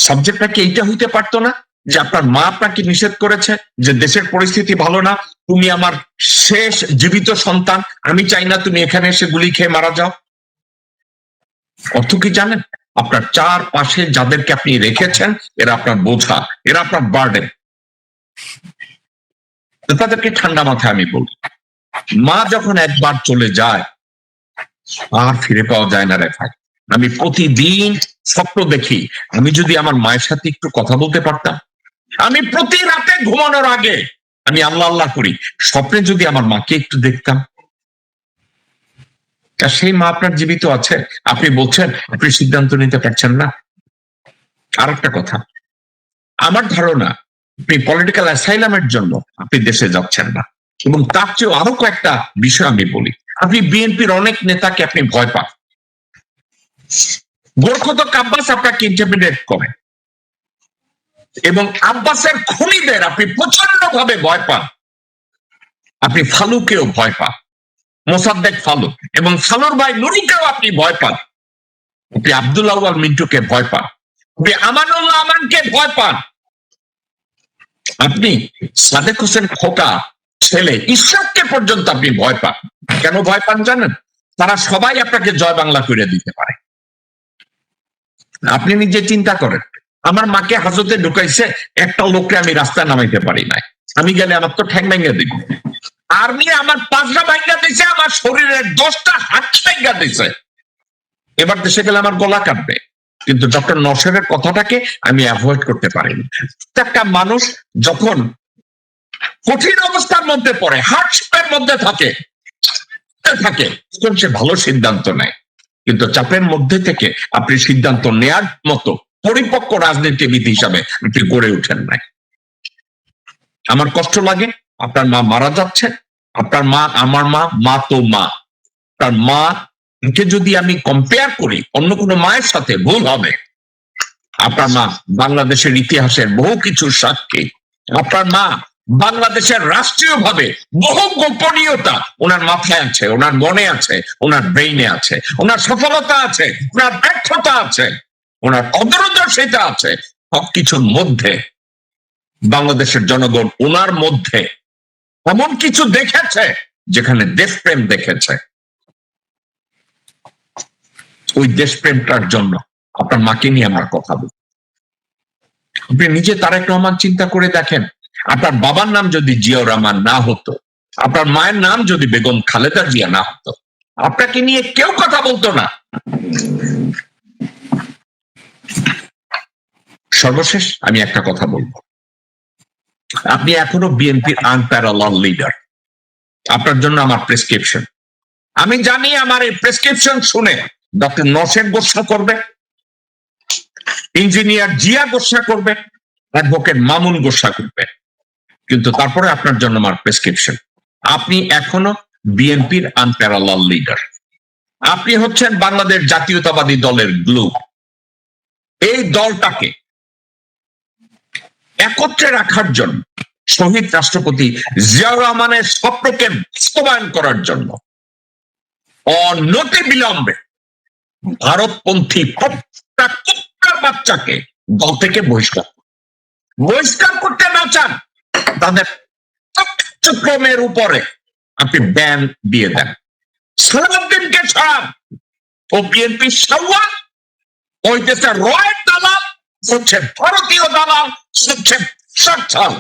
সাবজেক্টটা কি এইটা হইতে পারতো না যে আপনার মা আপনাকে নিষেধ করেছে যে দেশের পরিস্থিতি ভালো না, তুমি আমার শেষ জীবিত সন্তান, আমি চাই না তুমি এখানে এসে গুলি খেয়ে মারা যাও? অর্থ কি জানেন? আপনার চারপাশে যাদেরকে আপনি রেখেছেন এরা আপনার বোঝা, এরা আপনার বার্ডেন। তাদেরকে ঠান্ডা মাথায় আমি বলি, মা যখন একবার চলে যায় আর ফিরে পাওয়া যায় না রে ভাই। আমি প্রতিদিন স্বপ্ন দেখি আমি যদি আমার মায়ের সাথে একটু কথা বলতে পারতাম। আমি প্রতি রাতে ঘুমানোর আগে আমি আল্লাহ আল্লাহ করি স্বপ্নে যদি আমার মাকে একটু দেখতাম। আর সেই মা আপনার জীবিত আছে, আপনি বলছেন আপনি সিদ্ধান্ত নিতে পারছেন না। আর একটা কথা, আমার ধারণা আপনি পলিটিক্যাল অ্যাসাইলামের জন্য আপনি দেশে যাচ্ছেন না, এবং তার চেয়েও আরো কয়েকটা বিষয় আমি বলি। আপনি বিএনপির অনেক নেতাকে আপনি ভয় পান। গোরখতক আব্বাস আপনাকে ইন্টারমিডিয়েট করে, এবং আব্বাসের খুনিদের আপনি প্রচন্ড ভাবে ভয় পান। আপনি ফালুকেও ভয় পান, মোসাদ্দেক ফালুক, এবং ফালুর ভাই নুরুকেও আপনি ভয় পান। আপনি আব্দুল আউয়াল মিন্টুকে ভয় পান, আপনি আমানুল্লাহ আমানকে ভয় পান, আপনি সাদেক হোসেন খোকা ছেলে ইশরাককে পর্যন্ত আপনি ভয় পান। কেন ভয় পান জানেন? তারা সবাই আপনাকে জয় বাংলা করে দিতে পারে। আপনি নিজে চিন্তা করেন, আমার মাকে হাজতে ঢুকাইছে একটা লোককে আমি রাস্তায় নামাইতে পারি নাই, আমি গেলে আমার তো ঠ্যাং ভেঙে দিব। আর্মি আমার 5টা ভাঙ্গা দিছে, আমার শরীরের 10টা হাত ভাঙ্গা দিছে, এবার দেশে গেলে আমার গলা কাটবে। কিন্তু ডক্টর নওশাদের কথাটাকে আমি অ্যাভয়েড করতে পারিনি। একটা মানুষ যখন কঠিন অবস্থার মধ্যে পড়ে, হার্ডশিপের মধ্যে থাকে তখন সে ভালো সিদ্ধান্ত নেয়, কিন্তু চাপের মধ্যে থেকে আপনি সিদ্ধান্ত নেয়ার মতো পরিপক্ক রাজনীতিবিদ হিসাবে আপনি গড়ে উঠেন নাই। আমার কষ্ট লাগে, আপনার মা মারা যাচ্ছে, আপনার মা আমার মা, মা তো মা। তার মা কে যদি আমি কম্পেয়ার করি অন্য কোনো মায়ের সাথে ভুল হবে। আপনার মা বাংলাদেশের ইতিহাসের বহু কিছুর সাক্ষী। আপনার মা বাংলাদেশের রাষ্ট্রীয়ভাবে বহু গোপনীয়তা ওনার মাথায় আছে, ওনার মনে আছে, ওনার ব্রেইনে আছে, ওনার সফলতা আছে, ওনার ব্যর্থতা আছে, ওনার অদূরদর্শিতা আছে। সবকিছুর মধ্যে বাংলাদেশের জনগণ ওনার মধ্যে এমন কিছু দেখেছে যেখানে দেশপ্রেম দেখেছে। ওই দেশপ্রেমটার জন্য আপনার মাকে নিয়ে আমার কথা বলি। আপনি নিজে তারেক রহমান চিন্তা করে দেখেন, আপনার বাবার নাম যদি জিয়াউর রহমান না হতো, আপনার মায়ের নাম যদি বেগম খালেদা জিয়া না হতো, আপনাকে নিয়ে কেউ কথা বলতো না। সর্বশেষ আমি একটা কথা বলবো, আপনি এখনো বিএনপির আনপ্যারালাল লিডার। আপনার জন্য আমার প্রেসক্রিপশন, আমি জানি আমার এই প্রেসক্রিপশন শুনে ডক্টর নওশাদ গোসা করবে, ইঞ্জিনিয়ার জিয়া গোসা করবে, অ্যাডভোকেট মামুন গোসা করবে, কিন্তু তারপরে আপনার জন্য আমার প্রেসক্রিপশন, আপনি এখনো বিএনপির আনপ্যারালাল লিডার। আপনি হচ্ছেন বাংলাদেশ জাতীয়তাবাদী দলের গ্লু। এই দলটাকে একত্রে রাখার জন্য, শহীদ রাষ্ট্রপতি জিয়াউর রহমানের স্বপ্নকে বাস্তবায়ন করার জন্য অনতি বিলম্বে ভারতপন্থী প্রত্যেকটা বাচ্চাকে দল থেকে বহিষ্কার করতে না চান, তাদের কার্যক্রমের উপরে আপনি ব্যান দিয়ে দেন। সালাউদ্দিনকে ছাড়ান, ও বিএনপি সাওয়া, ওই দেশের রয়ের দালাল হচ্ছে ভারতীয় দালাল, হচ্ছে সচ্ছল।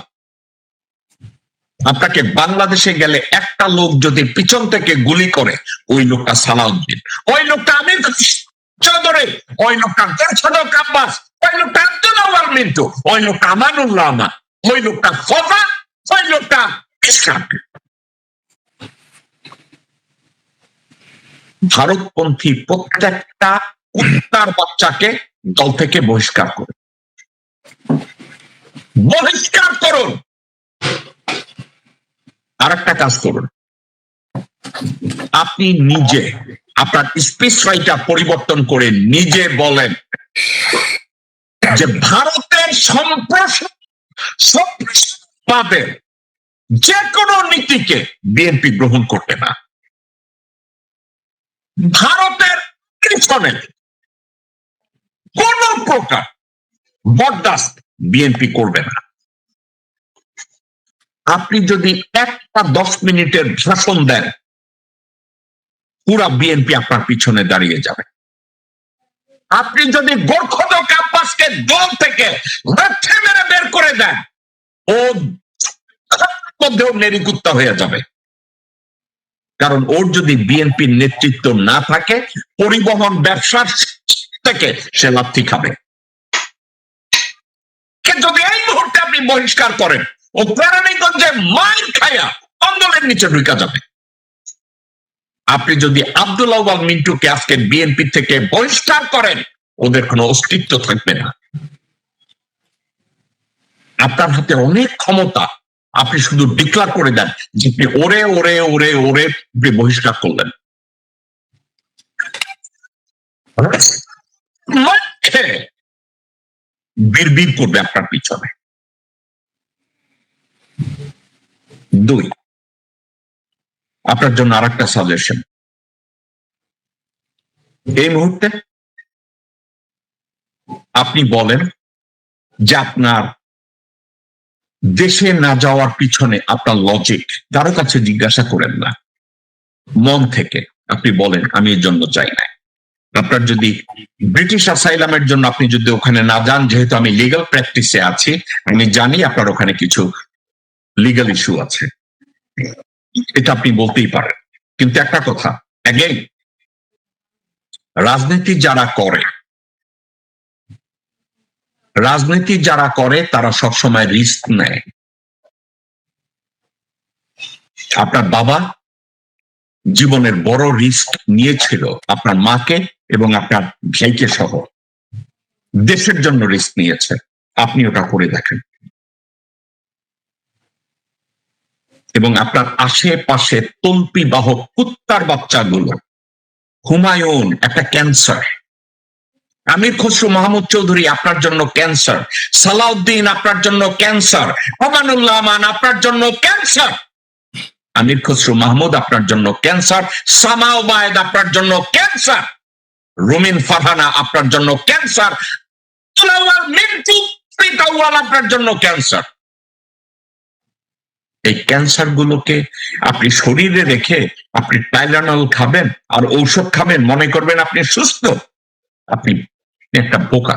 আপনাকে বাংলাদেশে গেলে একটা লোক যদি পিছন থেকে গুলি করে, ওই লোকটা সালাউদ্দিন, ওই লোকটা আমির চৌধুরী, ওই লোকটা গোরখতক আব্বাস, ওই লোকটা আব্দুল আউয়াল মিন্টু, ওই লোকটা আমানুল্লাহ আমান, ওই লোকটা ফজা, ওই লোকটা ইশরাক। ভারতপন্থী প্রত্যেকটা কুত্তার বাচ্চাকে দল থেকে বহিষ্কার করুন। আর একটা কাজ করুন, আপনি নিজে আপনার স্পিচ রাইটার পরিবর্তন করে নিজে বলেন যে ভারতের সম্প্রসারণবাদের যে কোনো নীতিকে বিএনপি গ্রহণ করবে না। ভারতের পিছনে কোন প্রকার বরদাস্ত বিএনপি করবে না। আপনি যদি একটা 10 মিনিটের ভাষণ দেন, পুরা বিএনপি আপনার পিছনে দাঁড়িয়ে যাবে। আপনি যদি গোরখদক আব্বাসকে দল থেকে লাথি মেরে বের করে দেন, ও মধ্যেও নেরিকুত্তা হয়ে যাবে। কারণ ওর যদি বিএনপির নেতৃত্ব না থাকে, পরিবহন ব্যবসার থেকে সে লাথি খাবে। যদি এই মুহূর্তে আপনি বহিষ্কার করেন, ও কেরানীগঞ্জে মাইর খায়া আন্দোলনের নিচে ঢুকা যাবে। আপনি যদি আব্দুল আউয়াল মিন্টুকে আজকে বিএনপি থেকে বহিষ্কার করেন, ওদের কোনো অস্তিত্ব থাকবে না। আপনার হাতে অনেক ক্ষমতা, আপনি শুধু ডিক্লার করে দেন যে আপনি ওরে ওরে ওরে ওরে বহিষ্কার করলেন। বিড়বিড় করবে আপনার পিছনে। 2, আপনার জন্য আরেকটা সাজেশন। এই মুহূর্তে আপনি বলেন যে আপনার দেশে না যাওয়ার পিছনে আপনার লজিক, কারো কাছে জিজ্ঞাসা করেন না, মন থেকে আপনি বলেন আমি এর জন্য চাই না। আপনার যদি ব্রিটিশ অ্যাসাইলামের জন্য আপনি যদি ওখানে না যান, যেহেতু আমি লিগ্যাল প্র্যাকটিসে আছি, আমি জানি আপনার ওখানে কিছু লিগ্যাল ইস্যু আছে, এটা আপনি বলতেই পারেন। কিন্তু একটা কথা, অ্যাগেইন, রাজনীতি যারা করে তারা সবসময় রিস্ক নেয়। আপনার বাবা জীবনের বড় রিস্ক নিয়েছিল আপনার মাকে এবং আপনার ভাইকে সহ, দেশের জন্য রিস্ক নিয়েছে। আপনি ওটা করে দেখেন। এবং আপনার আশেপাশে তল্পি বাহক কুত্তার বাচ্চাগুলো, হুমায়ুন একটা ক্যান্সার, আমির খসরু মাহমুদ চৌধুরী আপনার জন্য ক্যান্সার, সালাউদ্দিন আপনার জন্য ক্যান্সার, আমানুল্লাহ আমান আপনার জন্য ক্যান্সার, আমির খসরু মাহমুদ আপনার জন্য ক্যান্সার, সামা ওবায়েদ আপনার জন্য ক্যান্সার, রুমিন ফারহানা আপনার জন্য ক্যান্সার, মিন্টু আপনার জন্য ক্যান্সার। এই ক্যান্সার গুলোকে আপনি শরীরে রেখে আপনি টাইলানল খাবেন আর ঔষধ খাবেন, মনে করবেন আপনি সুস্থ। আপনি একটা বোকা।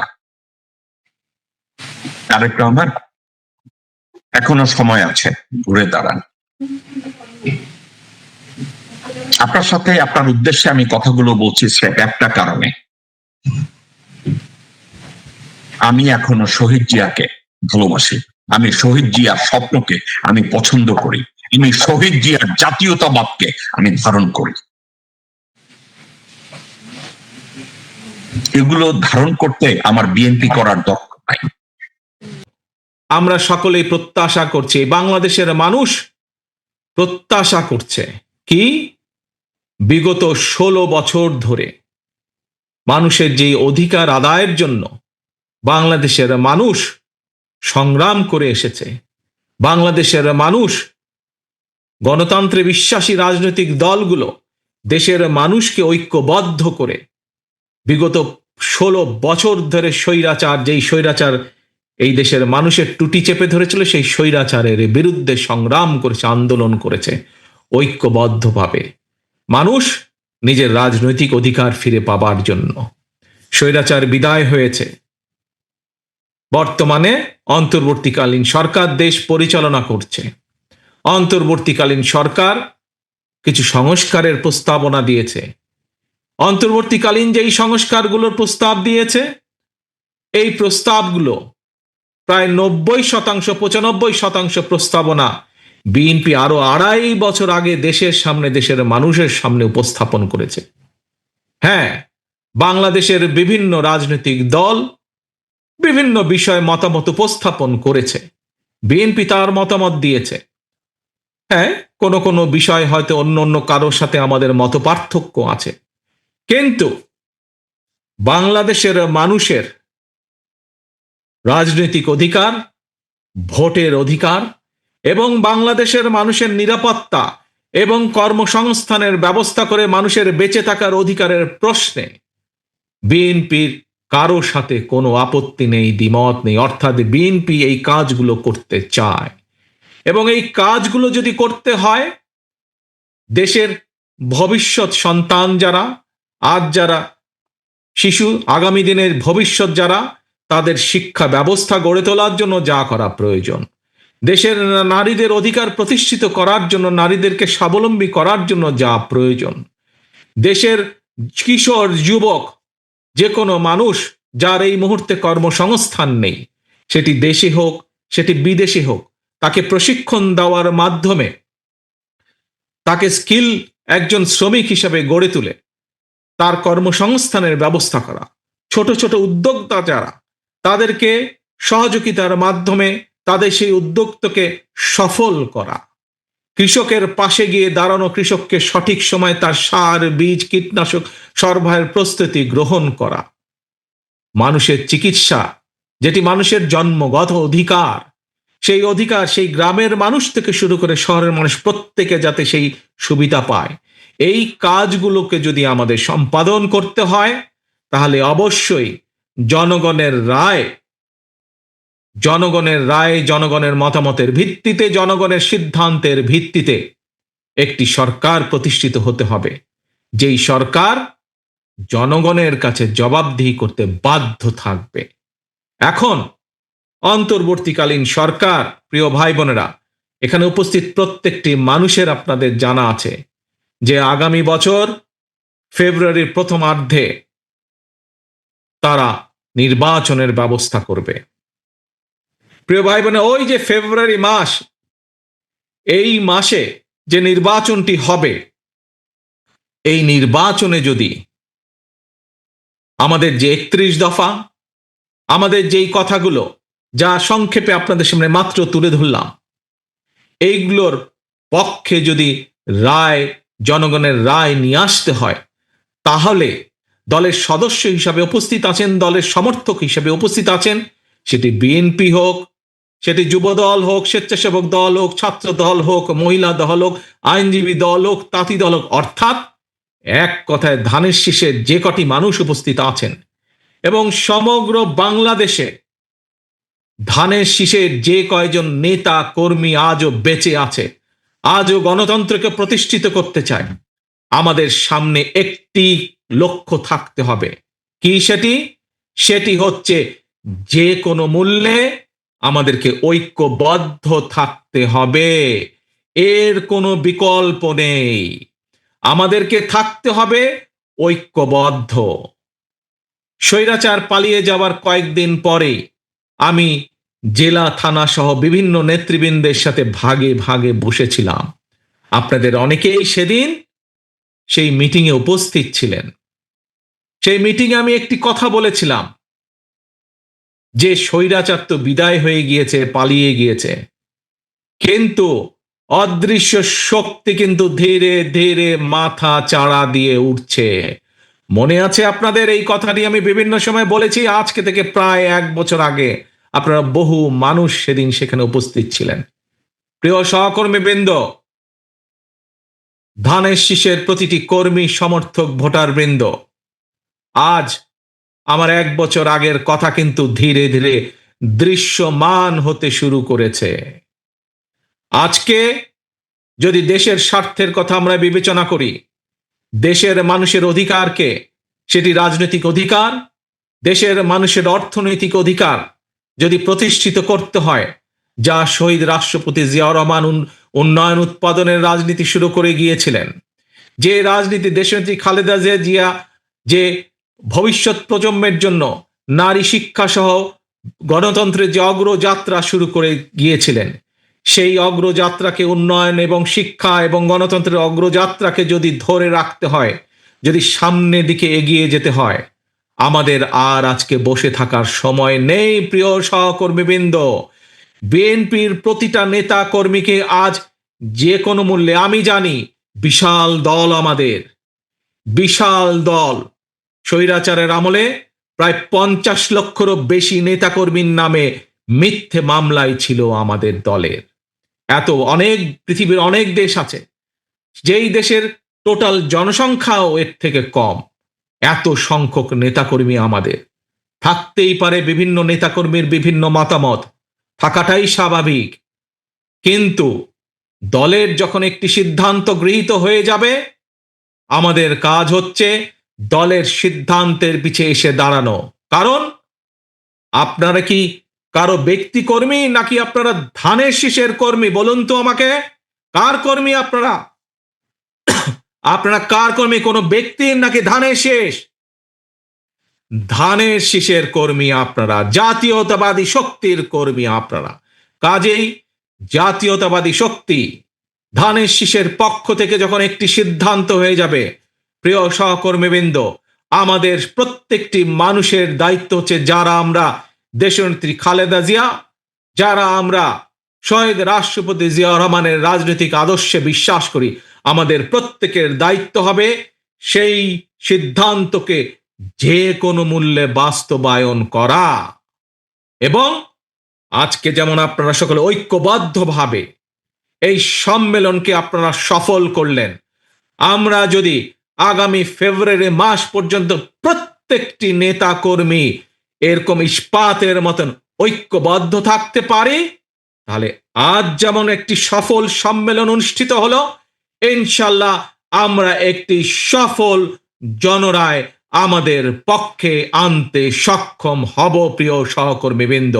তারেক রহমান, এখনো সময় আছে, ঘুরে দাঁড়ান। আপনার সাথে আপনার উদ্দেশ্যে আমি কথাগুলো বলছি একটা কারণে, আমি এখনো শহীদ জিয়াকে ভালোবাসি, আমি শহীদ জিয়ার স্বপ্নকে আমি পছন্দ করি, আমি শহীদ জিয়ার জাতীয়তাবাদকে আমি ধারণ করি। এগুলো ধারণ করতে আমার বিএনপি করার দরকার নাই। আমরা সকলেই প্রত্যাশা করছি, বাংলাদেশের মানুষ প্রত্যাশা করছে কি, বিগত 16 বছর ধরে মানুষের যে অধিকার আদায়ের জন্য বাংলাদেশের মানুষ সংগ্রাম করে এসেছে, বাংলাদেশের মানুষ, গণতন্ত্রে বিশ্বাসী রাজনৈতিক দলগুলো দেশের মানুষকে ঐক্যবদ্ধ করে বিগত 16 বছর ধরে যেই স্বৈরাচার এই দেশের মানুষের টুটি চেপে ধরেছিল, সেই স্বৈরাচারের বিরুদ্ধে সংগ্রাম করেছে, আন্দোলন করেছে ঐক্যবদ্ধভাবে, মানুষ নিজের রাজনৈতিক অধিকার ফিরে পাবার জন্য। স্বৈরাচার বিদায় হয়েছে, বর্তমানে অন্তর্বর্তীকালীন সরকার দেশ পরিচালনা করছে। অন্তর্বর্তীকালীন সরকার কিছু সংস্কারের প্রস্তাবনা দিয়েছে। অন্তর্বর্তীকালীন যেই সংস্কারগুলোর প্রস্তাব দিয়েছে, এই প্রস্তাবগুলো প্রায় 90%, 95% প্রস্তাবনা বিএনপি আরো 2.5 বছর আগে দেশের সামনে, দেশের মানুষের সামনে উপস্থাপন করেছে। হ্যাঁ, বাংলাদেশের বিভিন্ন রাজনৈতিক দল বিভিন্ন বিষয়ে মতামত উপস্থাপন করেছে, বিএনপি তার মতামত দিয়েছে। হ্যাঁ, কোনো কোনো বিষয় হয়তো অন্য কারোর সাথে আমাদের মত পার্থক্য আছে, কিন্তু বাংলাদেশের মানুষের রাজনৈতিক অধিকার, ভোটের অধিকার এবং বাংলাদেশের মানুষের নিরাপত্তা এবং কর্মসংস্থানের ব্যবস্থা করে মানুষের বেঁচে থাকার অধিকারের প্রশ্নে বিএনপির কারো সাথে কোনো আপত্তি নেই, দ্বিমত নেই। অর্থাৎ বিএনপি এই কাজগুলো করতে চায়, এবং এই কাজগুলো যদি করতে হয়, দেশের ভবিষ্যৎ সন্তান যারা, আজ যারা শিশু, আগামী দিনের ভবিষ্যৎ যারা, তাদের শিক্ষা ব্যবস্থা গড়ে তোলার জন্য যা করা প্রয়োজন, দেশের নারীদের অধিকার প্রতিষ্ঠিত করার জন্য, নারীদেরকে স্বাবলম্বী করার জন্য যা প্রয়োজন, দেশের কিশোর যুবক, যে কোনো মানুষ যার এই মুহূর্তে কর্মসংস্থান নেই, সেটি দেশে হোক সেটি বিদেশে হোক, তাকে প্রশিক্ষণ দেওয়ার মাধ্যমে তাকে স্কিল একজন শ্রমিক হিসেবে গড়ে তুলে তার কর্মসংস্থানের ব্যবস্থা করা, ছোট ছোট উদ্যোক্তা যারা, তাদেরকে সহযোগিতার মাধ্যমে তাদের সেই উদ্যোক্তাকে সফল করা, কৃষকের পাশে গিয়ে দাঁড়ানো, কৃষককে সঠিক সময় তার সার, বীজ, কীটনাশক সরবরাহের প্রস্তুতি গ্রহণ করা, মানুষের চিকিৎসা যেটি মানুষের জন্মগত অধিকার, সেই অধিকার সেই গ্রামের মানুষ থেকে শুরু করে শহরের মানুষ প্রত্যেকে যাতে সেই সুবিধা পায়, এই কাজগুলোকে যদি আমাদের সম্পাদন করতে হয়, তাহলে অবশ্যই জনগণের রায়, জনগণের মতামতের ভিত্তিতে, জনগণের সিদ্ধান্তের ভিত্তিতে একটি সরকার প্রতিষ্ঠিত হতে হবে, যেই সরকার জনগণের কাছে জবাবদিহি করতে বাধ্য থাকবে। এখন অন্তর্বর্তীকালীন সরকার, প্রিয় ভাই বোনেরা, এখানে উপস্থিত প্রত্যেকটি মানুষের আপনাদের জানা আছে যে আগামী বছর ফেব্রুয়ারির প্রথমার্ধে তারা নির্বাচনের ব্যবস্থা করবে। প্রিয় ভাই বোনেরা, ওই যে ফেব্রুয়ারি মাস, এই মাসে যে নির্বাচনটি হবে, এই নির্বাচনে যদি আমাদের যে 31 দফা, আমাদের যেই কথাগুলো যা সংক্ষেপে আপনাদের সামনে মাত্র তুলে ধরলাম, এইগুলোর পক্ষে যদি রায়, জনগণের রায় নিয়ে আসতে হয়, তাহলে দলের সদস্য হিসাবে উপস্থিত আছেন, দলের সমর্থক হিসাবে উপস্থিত আছেন, সেটি বিএনপি হোক, সেটি যুব দল হোক, স্বেচ্ছাসেবক দল হোক, ছাত্র দল হোক, মহিলা দল হোক, আইনজীবী দল হোক, তাঁতি দল হোক, অর্থাৎ এক কথায় ধানের শীষে যে কটি মানুষ উপস্থিত আছেন, এবং সমগ্র বাংলাদেশে ধানের শীষের যে কয়জন নেতা কর্মী আজও বেঁচে আছে, আজও গণতন্ত্রকে প্রতিষ্ঠিত করতে চায়, আমাদের সামনে একটি লক্ষ্য থাকতে হবে। কি সেটি? সেটি হচ্ছে যে কোনো মূল্যে আমাদেরকে ঐক্যবদ্ধ থাকতে হবে, এর কোনো বিকল্প নেই। আমাদেরকে থাকতে হবে ঐক্যবদ্ধ। স্বৈরাচার পালিয়ে যাওয়ার কয়েকদিন পরে আমি জেলা, থানা সহ বিভিন্ন নেতৃবৃন্দের সাথে ভাগে ভাগে বসেছিলাম। আপনাদের অনেকেই সেদিন সেই মিটিংয়ে উপস্থিত ছিলেন। সেই মিটিংয়ে আমি একটি কথা বলেছিলাম যে স্বৈরাচার তো বিদায় হয়ে গিয়েছে, পালিয়ে গিয়েছে, কিন্তু অদৃশ্য শক্তি কিন্তু ধীরে ধীরে মাথা চাড়া দিয়ে উঠছে। মনে আছে আপনাদের এই কথাটি আমি বিভিন্ন সময় বলেছি, আজকে থেকে প্রায় 1 বছর আগে আপনারা বহু মানুষ সেদিন সেখানে উপস্থিত ছিলেন। প্রিয় সহকর্মী বৃন্দ, ধানের শীষের প্রতিটি কর্মী, সমর্থক, ভোটার বৃন্দ, আজ আমার 1 বছর আগের কথা কিন্তু ধীরে ধীরে দৃশ্যমান হতে শুরু করেছে। আজকে যদি দেশের স্বার্থের কথা আমরা বিবেচনা করি, দেশের মানুষের অধিকারকে, সেটি রাজনৈতিক অধিকার, দেশের মানুষের অর্থনৈতিক অধিকার যদি প্রতিষ্ঠিত করতে হয়, যা শহীদ রাষ্ট্রপতি জিয়াউর রহমান উন্নয়ন উৎপাদনের রাজনীতি শুরু করে গিয়েছিলেন, যে রাজনীতি দেশনেত্রী খালেদা জিয়া যে ভবিষ্যৎ প্রজন্মের জন্য নারী শিক্ষা সহ গণতন্ত্রের যে অগ্রযাত্রা শুরু করে গিয়েছিলেন, সেই অগ্রযাত্রাকে, উন্নয়ন এবং শিক্ষা এবং গণতন্ত্রের অগ্রযাত্রাকে যদি ধরে রাখতে হয়, যদি সামনের দিকে এগিয়ে যেতে হয়, আমাদের আর আজকে বসে থাকার সময় নেই। প্রিয় সহকর্মীবৃন্দ, বিএনপির প্রতিটা নেতা কর্মীকে আজ যে কোনো মূল্যে, আমি জানি বিশাল দল, আমাদের বিশাল দল, স্বৈরাচারের আমলে প্রায় 50 লক্ষেরও বেশি নেতাকর্মীর নামে মিথ্যে মামলায় ছিল আমাদের দলের। এত অনেক, পৃথিবীর অনেক দেশ আছে যেই দেশের টোটাল জনসংখ্যাও এর থেকে কম, এত সংখ্যক নেতাকর্মী আমাদের। থাকতেই পারে বিভিন্ন নেতাকর্মীর বিভিন্ন মতামত, থাকাটাই স্বাভাবিক। কিন্তু দলের যখন একটি সিদ্ধান্ত গৃহীত হয়ে যাবে, আমাদের কাজ হচ্ছে দলের সিদ্ধান্তের পিছে এসে দাঁড়ানো। কারণ আপনারা কি কারো ব্যক্তি কর্মী, নাকি আপনারা ধানের শীষের কর্মী? বলুন তো আমাকে, কার কর্মী আপনারা? আপনারা কার কর্মী, কোনো ব্যক্তির নাকি ধানের শীষ? ধানের শীষের কর্মী আপনারা, জাতীয়তাবাদী শক্তির কর্মী আপনারা। কাজেই জাতীয়তাবাদী শক্তি ধানের শীষের পক্ষ থেকে যখন একটি সিদ্ধান্ত হয়ে যাবে, প্রিয় সহকর্মীবৃন্দ, আমাদের প্রত্যেকটি মানুষের দায়িত্ব হচ্ছে, যারা আমরা দেশনেত্রী খালেদা জিয়া, যারা আমরা শহীদ রাষ্ট্রপতি জিয়া রহমানের রাজনৈতিক আদর্শে বিশ্বাস করি, আমাদের প্রত্যেকের দায়িত্ব হবে সেই সিদ্ধান্তকে যে কোনো মূল্যে বাস্তবায়ন করা। এবং আজকে যেমন আপনারা সকলে ঐক্যবদ্ধভাবে এই সম্মেলনকে আপনারা সফল করলেন, আমরা যদি আগামী ফেব্রুয়ারি মাস পর্যন্ত প্রত্যেকটি নেতা কর্মী এরকম ইস্পাতের মতন ঐক্যবদ্ধ থাকতে পারি, তাহলে আজ যেমন একটি সফল সম্মেলন অনুষ্ঠিত হলো, ইনশাল্লাহ আমরা একটি সফল জনরায় আমাদের পক্ষে আনতে সক্ষম হব, প্রিয় সহকর্মীবৃন্দ।